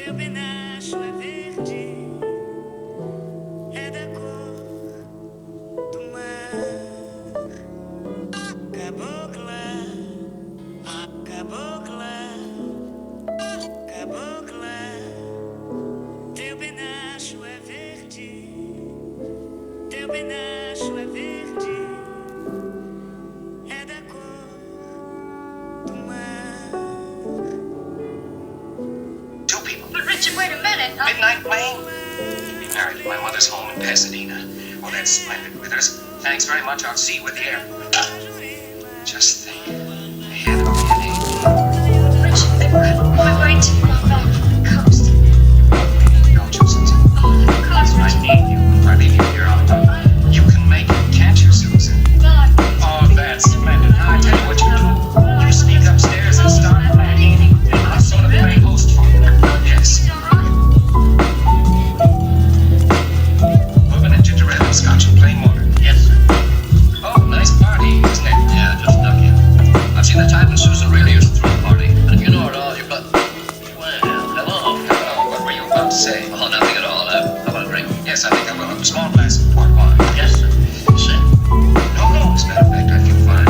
Teu penacho é verde, é da cor do mar. Cabocla, cabocla, cabocla. Teu penacho é verde, teu penacho é verde, é da cor do mar. Two people. But Richard, wait a minute. Midnight Wayne. Be married at my mother's home in Pasadena. Well, that's splendid, Withers. Thanks very much. I'll see you at the airport. Just think. They had a man. Richard, we're going to move back from the coast. Go, Susan. Oh, of course, I Richard. need you. If I leave you here all alone, you can make it, can't you, Susan? God. Oh, that's splendid. Now, I tell you what you do. You sneak upstairs and start playing. I'll sort of play host for you. Yes. Bourbon and ginger ale and scotch and plain water. Yes, sir. Oh, nice party, isn't it? Yeah, just snuck in. I've seen the type and Susan really used to throw a party. And if you know it all, you've got... Well, hello. Hello, what were you about to say? Oh, nothing at all. How about a drink? Yes, I think I will have a small glass of port wine. Yes, sir. Sit. No, as a matter of fact, I feel fine.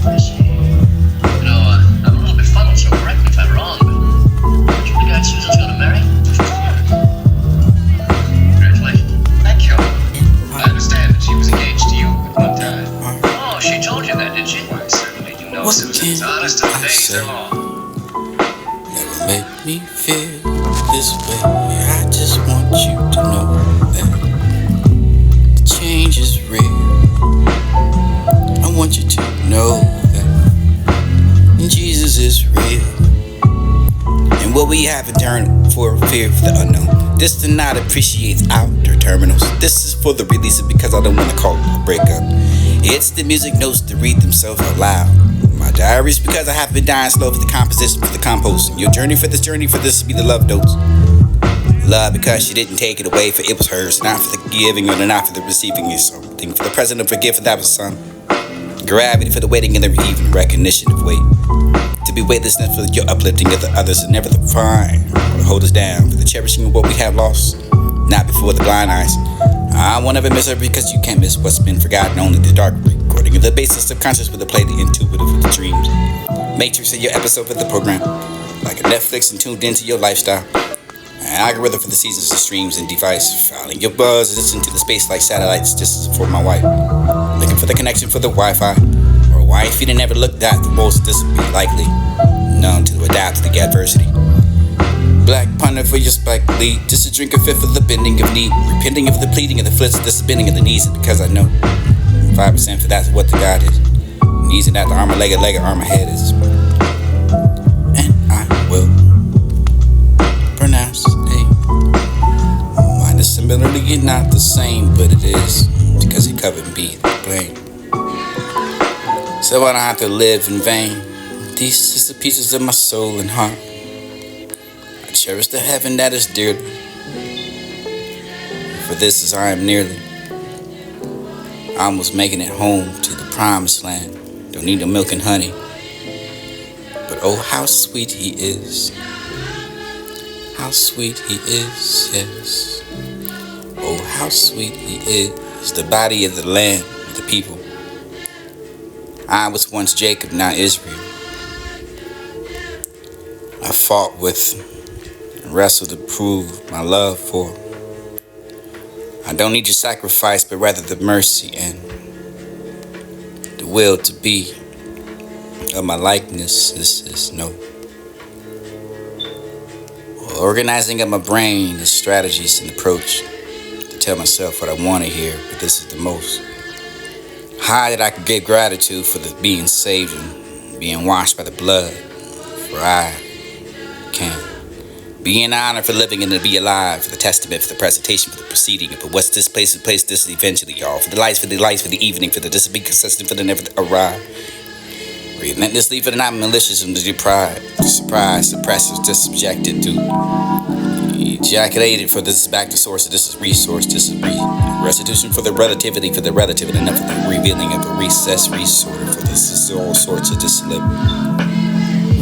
I see. You know, I'm a little bit fuddled, so correct me if I'm wrong, but aren't you the guy Susan's gonna marry? Congratulations. Thank you. I understand that she was engaged to you at one time. Oh, she told you that, did she? Why, certainly you know What Susan's can honest and I the days say? are long. Never make me feel this way. I just want you to know that the change is real. I want you to know that Jesus is real. And what we have eternal for fear of the unknown. This do not appreciate outer terminals. This is for the release because I don't want to call it a breakup. It's the music notes to read themselves out loud. My diaries because I have been dying slow for the composition, for the composing. Your journey for this will be the love notes. Love because she didn't take it away, for it was hers. Not for the giving or not for the receiving. It's something for the present of forgive, for that was son. Gravity for the waiting and the even recognition of weight. To be weightlessness for your uplifting of the others and never the fine. To hold us down for the cherishing of what we have lost. Not before the blind eyes. I won't ever miss her because you can't miss what's been forgotten. Only the dark recording of the basis of conscious with the play the intuitive with the dreams. Matrix of your episode for the program. Like a Netflix and tuned into your lifestyle. An algorithm for the seasons and streams and device. Filing your buzz, listen to the space like satellites. This is for my wife. Looking for the connection for the Wi-Fi. Or a wife you didn't ever looked at the most. This would be likely. Known to adapt to the adversity. Black punter for your Spike Lee. Just a drink of fit for the bending of knee. Repenting of the pleading of the flits, the bending of the knees. Because I know 5% for that's what the God is. Knees and that the armor, leg, armor, head is. And I will pronounce a minus similarly not the same, but it is because he covered me the blame. So I don't have to live in vain. These are the pieces of my soul and heart. I cherish the heaven that is dear. For this as I am nearly. Almost making it home to the promised land. Don't need no milk and honey. But oh, how sweet he is. How sweet he is, yes. Oh, how sweet he is. The body of the land, of the people. I was once Jacob, not Israel. I fought with and wrestled to prove my love for. I don't need your sacrifice, but rather the mercy and the will to be of my likeness. This is no organizing of my brain, the strategies and approach to tell myself what I want to hear. But this is the most high that I could give gratitude for the being saved and being washed by the blood. For I can be in honor for living and to be alive, for the testament, for the presentation, for the proceeding, for what's this place, the place, this is eventually, y'all. For the lights, for the evening, for the this be consistent, for the never arrive. Relentlessly for the not malicious and the deprived, the surprise, suppressors, just subjected to ejaculated for this is back to source, this is resource, this is restitution for the relativity, and enough for the revealing of a recess resorter, for this is all sorts of this slip.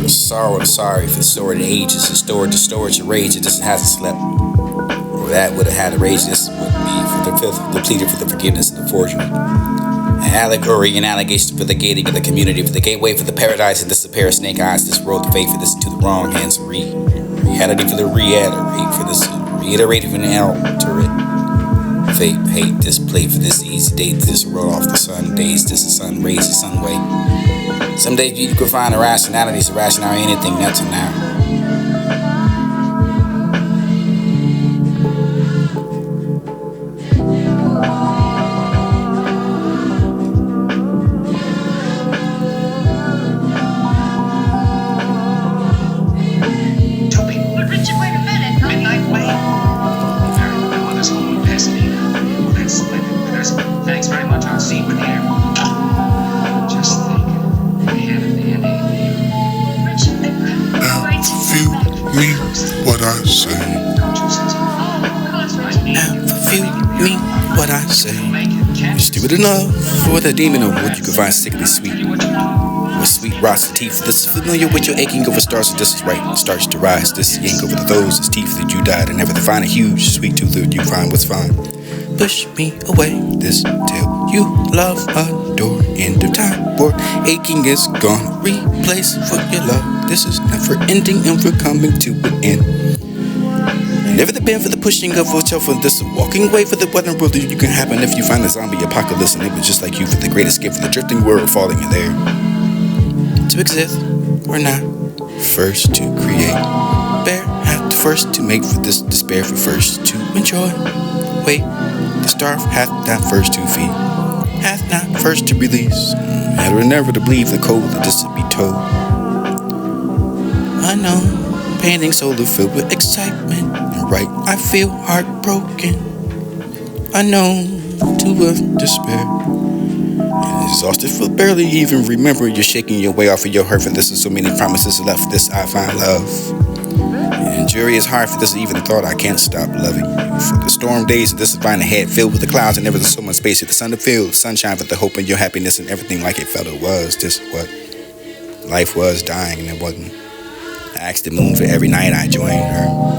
For sorrow, sorry for the stored ages, the storage of rage, it just hasn't slept. Or that would have had a rage, this would be for the fifth, the pleader for the forgiveness and the forgery. An allegory and allegation for the gating of the community, for the gateway for the paradise, and this a pair of snake eyes, this road to fate for this into the wrong hands, reality for the reiterate, for this reiterating for the alterate. Fate, hate, this play for this easy date, this roll off the sun days, this the sun rays, the sun way. Some days you could find irrationality, is irrational, anything, that's a now. But Richard, wait a minute. Midnight Way. Married at my mother's home in Pasadena. Well, that's splendid. There's thanks very much. I'll see you in here. Just think. Ahead of the ending. Richard, we're going to Feel come back. me what I say. Don't you sense it? Oh, of course, Richard. Now, feel me what I say. Make it. Can't It's stupid enough for the demon of wood you can find sickly sweet. what you know. With sweet rocks and teeth, this is familiar with your aching over stars, this is right, starts to rise, this yank over the those, his teeth that you died, and never to find a huge sweet tooth that you find what's fine. Push me away, this tale you love, adore, end of time, or aching is gone, replace for your love, this is never ending and we're coming to an end. Never the bend for the pushing of a shelf, and this walking away for the weather world that you can happen if you find the zombie apocalypse, and it was just like you for the great escape for the drifting world falling in there. To exist or not, first to create. Bear hath first to make for this despair, for first to enjoy. Wait, the starve hath not first to feed, hath not first to release, had or never to believe the cold that this to be told. Unknown, painting solar filled with excitement, and right, I feel heartbroken. Unknown to a despair. Exhausted for barely even remember you're shaking your way off of your hurt for this and so many promises left this I find love. And jury is hard for this even thought I can't stop loving you. For the storm days of this divine head filled with the clouds and never so much space at the sun to fill sunshine for the hope and your happiness and everything like it felt it was just what life was dying and it wasn't. I asked the moon for every night I joined her.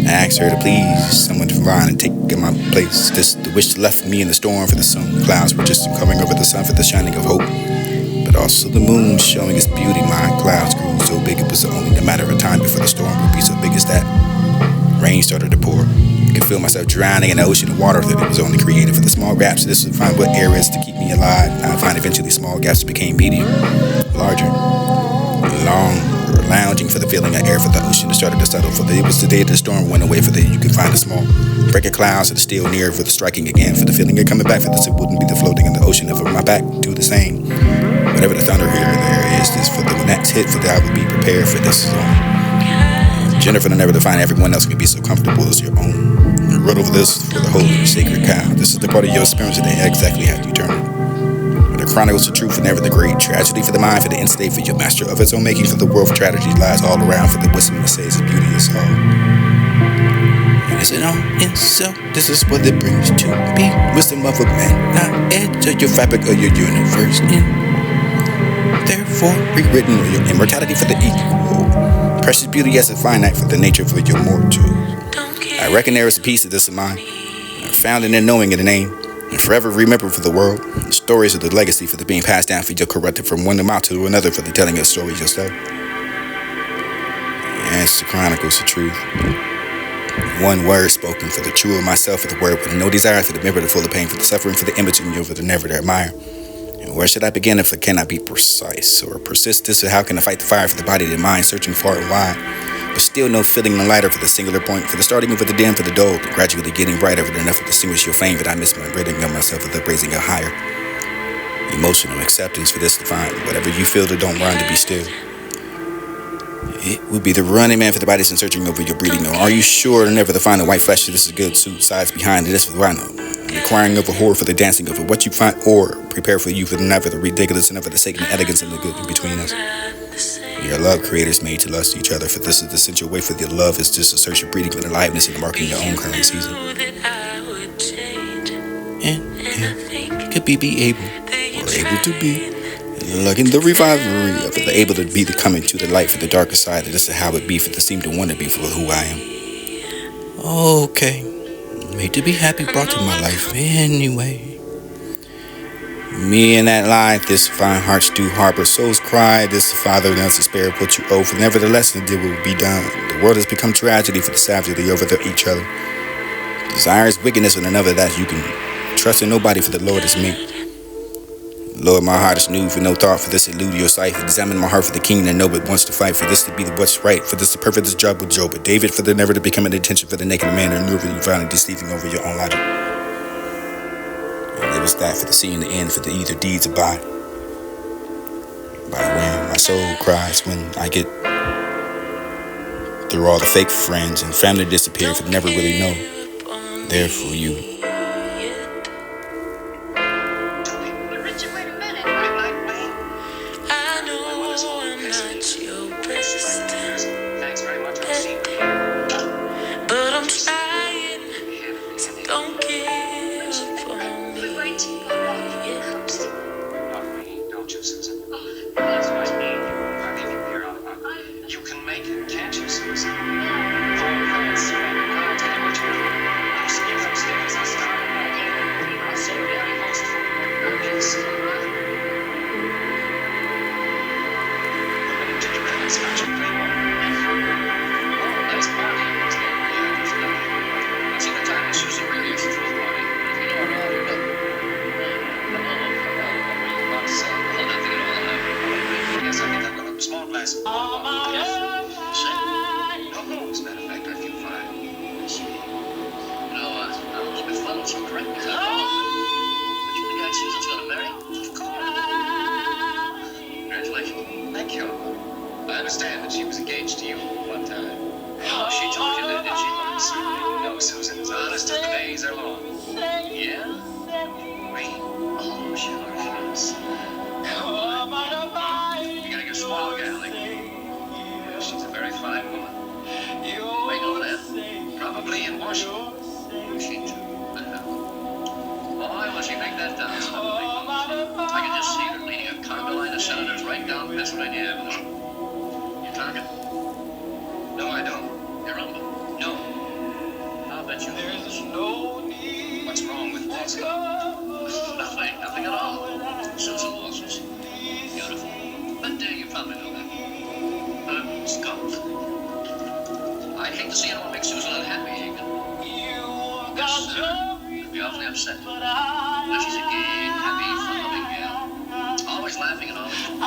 I asked her to please someone divine and take my place. This the wish left me in the storm for the sun. The clouds were just coming over the sun for the shining of hope. But also the moon showing its beauty. My clouds grew so big it was only a matter of time before the storm would be so big as that. Rain started to pour. I could feel myself drowning in the ocean of water that it was only created for the small gaps. This would find what air is to keep me alive. I find eventually small gaps became medium, larger, long. Lounging for the feeling of air for the ocean that started to settle. For it was the day the storm went away. For the you can find a small break of clouds that are still near for the striking again. For the feeling of coming back. For this it wouldn't be the floating in the ocean. And for my back do the same. Whatever the thunder here there is, this for the when that's hit. For that I would be prepared for this song. Jennifer never to find everyone else can be so comfortable as your own. You wrote over this for the holy sacred cow. This is the part of your experience that they exactly have to turn. The chronicles of truth and never the great tragedy for the mind, for the instate, for your master of its own making, for the world, for tragedy lies all around, for the wisdom that says the beauty is all. And it's in all itself, this is what it brings to be. Wisdom of a man, not edge of your fabric or your universe. And therefore, rewritten your immortality for the equal. Precious beauty as a finite for the nature of your mortal. I reckon there is a piece of this of mine, found in the knowing of the name. And forever remember for the world, the stories of the legacy for the being passed down for your corrupted from one mouth to another for the telling of stories yourself. And it's the chronicles of truth. One word spoken for the true of myself for the word with no desire for the memory full of pain for the suffering for the image of you for the never to admire. And where should I begin if it cannot be precise or persist? This or how can I fight the fire for the body and mind searching far and wide? But still no feeling no lighter for the singular point, for the starting over the dim for the dull, gradually getting brighter for enough to distinguish your fame that I miss my ridding of myself with the raising of higher. Emotional acceptance for this divine, whatever you feel that don't run to be still. It would be the running man for the bodies and searching over your breathing. Or are you sure never to find a white flesh? This is good suit, sides behind, and this is what I know. Requiring of a whore for the dancing of it, what you find, or prepare for you for the never the ridiculous and never the sacred elegance and the good in between us. Your love creators made to lust each other, for this is the essential way for your love is just a search of breeding with aliveness and marking your own current season. And could be able, or able to be, Like in the revival of it, able to be the coming to the light for the darker side. This is how it be for the seem to want to be for who I am. Okay, made to be happy brought to my life anyway. Me and that lie, this fine hearts do harbor souls cry. This Father else to spare what you owe. For nevertheless, the deal will be done. The world has become tragedy for the savagely over each other. Desire is wickedness in another that you can trust in nobody, for the Lord is me. Lord, my heart is new for no thought for this elude your sight. Examine my heart for the king that know but wants to fight. For this to be what's right. For this to perfect this job with Job. But David for the never to become an attention for the naked man or never you finally deceiving over your own logic. And it was that for the seeing the end for the either deeds abide. By when my soul cries when I get through all the fake friends and family disappear for never really know. There for you. Richard, wait a minute. I know I'm not your best, Thanks very much. I'll see you. but I'm trying, so don't give up on We're me. going to go off. Not me, don't you, Susan? Oh, That's what I mean. I'm leaving here. You can make it, can't you, Susan? I'll tell you what you do. I'll see you upstairs. I'll start at my game. I'll say you're very boastful. Yes. Did you bring a scotch and cream? Oh, nice party. Yeah, it's lovely. I've seen the time that Susan really used to throw a party. You know her all, you know. Nothing at all. Yes, I think I've got a small glass of water. Yes. No, as a matter of fact, I feel fine. I'm a little bit fuddled, so correct me if I'm wrong. But you're the guy Susan's gonna marry? Of course. Congratulations. Thank you. I understand that she was engaged to you one time. Oh, she told you that, did she? No, Susan, as honest as the days are long. Yeah? Me? Oh, sure, yes. You're getting a small gal, like. Yeah, she's a very fine woman. Wait on that. Probably in Washington. She too. Boy, will she make that down suddenly. I can just see her leading a conga line of senators right down Pennsylvania Avenue. You talking? No, I don't. You're humble. No. I'll bet you lose. What's wrong with Walter? Nothing at all. Susan Walters. Beautiful. But you probably know that. Scott. I'd hate to see anyone make Susan unhappy, Egan. Yes, I'd be awfully upset. But she's a gay, happy, fun-loving gal. Always laughing and always. And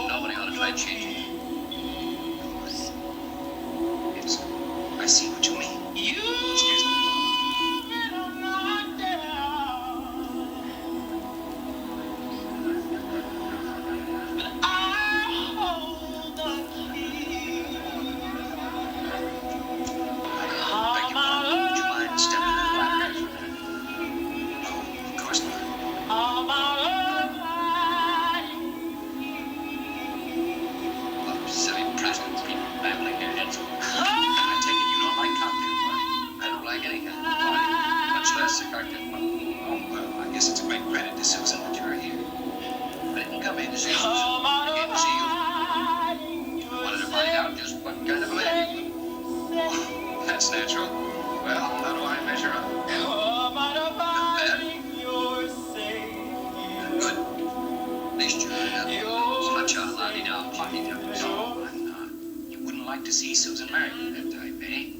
nobody ought to try to change it. Yes. I see what you mean. Excuse me. Beg your pardon. Would you mind stepping in the ladder? No, of course not. Well, silly prattle. People babbling their heads over. I take it you don't like cocktail parties. I don't like any kind of party, much less a cocktail party. Oh, well, I guess it's a great credit to Susan that you're here. I didn't come in to see Susan. I came to see you. I wanted to find out just what kind of a man you were. That's natural. Well, how do I measure up? Not bad. Good. At least you're not one of those hotcha-la-di-da party types. No, I'm not. You wouldn't like to see Susan married to that type, eh?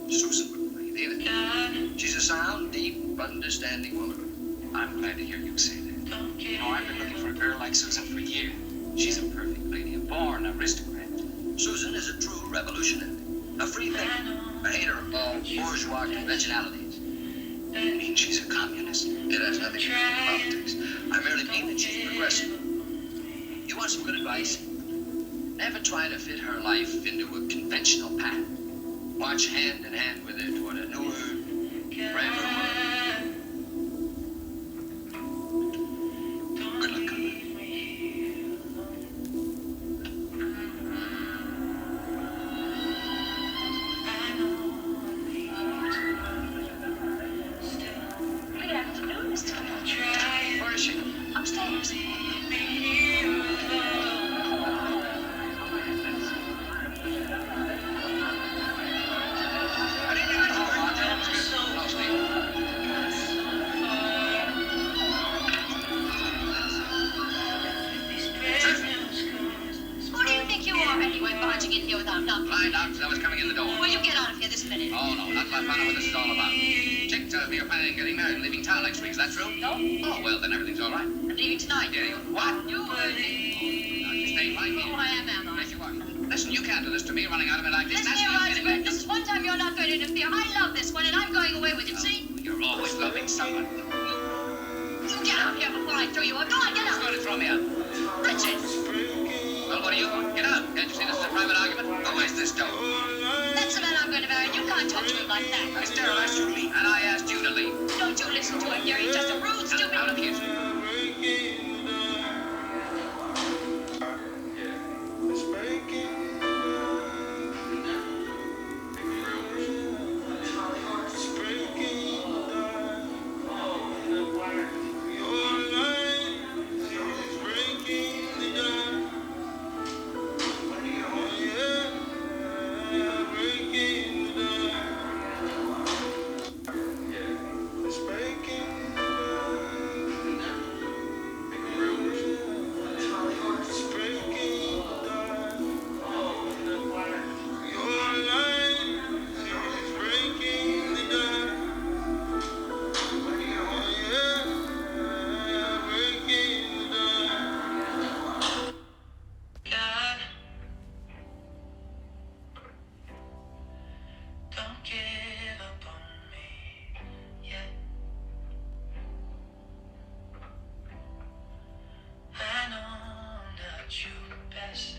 Susan wouldn't believe either. She's a sound, deep, understanding woman. I'm glad to hear you say that. You know, I've been looking for a girl like Susan for years. She's a perfect lady, a born aristocrat. Susan is a true revolutionary, a free thinker, a hater of all bourgeois conventionalities. You mean she's a communist? It has nothing to do with politics. I merely mean that she's progressive. You want some good advice? Never try to fit her life into a conventional pattern. March hand in hand with her toward a newer, braver world. Good luck, Conrad. Good afternoon, Mr. Phil. Where is she? Upstairs. find out as I was coming in the door. Will you get out of here this minute? Oh, no, not till I find out what this is all about. Chick tells me you're planning on getting married and leaving town next week. Is that true? No. Oh, well, then everything's all right. I'm leaving tonight. Yeah, you... What? You Now, you stay right here. Oh, I am I? Yes, you are. Listen, you can't do this to me, running out of it like this. Listen That's here, not Roger. getting- This is one time you're not going to interfere. I love this one, and I'm going away with him. See? You're always loving someone. You get out of here before I throw you out. Go on, get Who's out. going to throw me out? Richard. Well, what are you going? Get out. Can't you see this is a private argument? Who is this dope? That's the man I'm going to marry. You can't talk to him like that. Miss Darrell asked you to leave, and I asked you to leave. Don't you listen to him, dear. He's just a rude, stupid... Out of here. God, don't give up on me yet. I know I'm not your best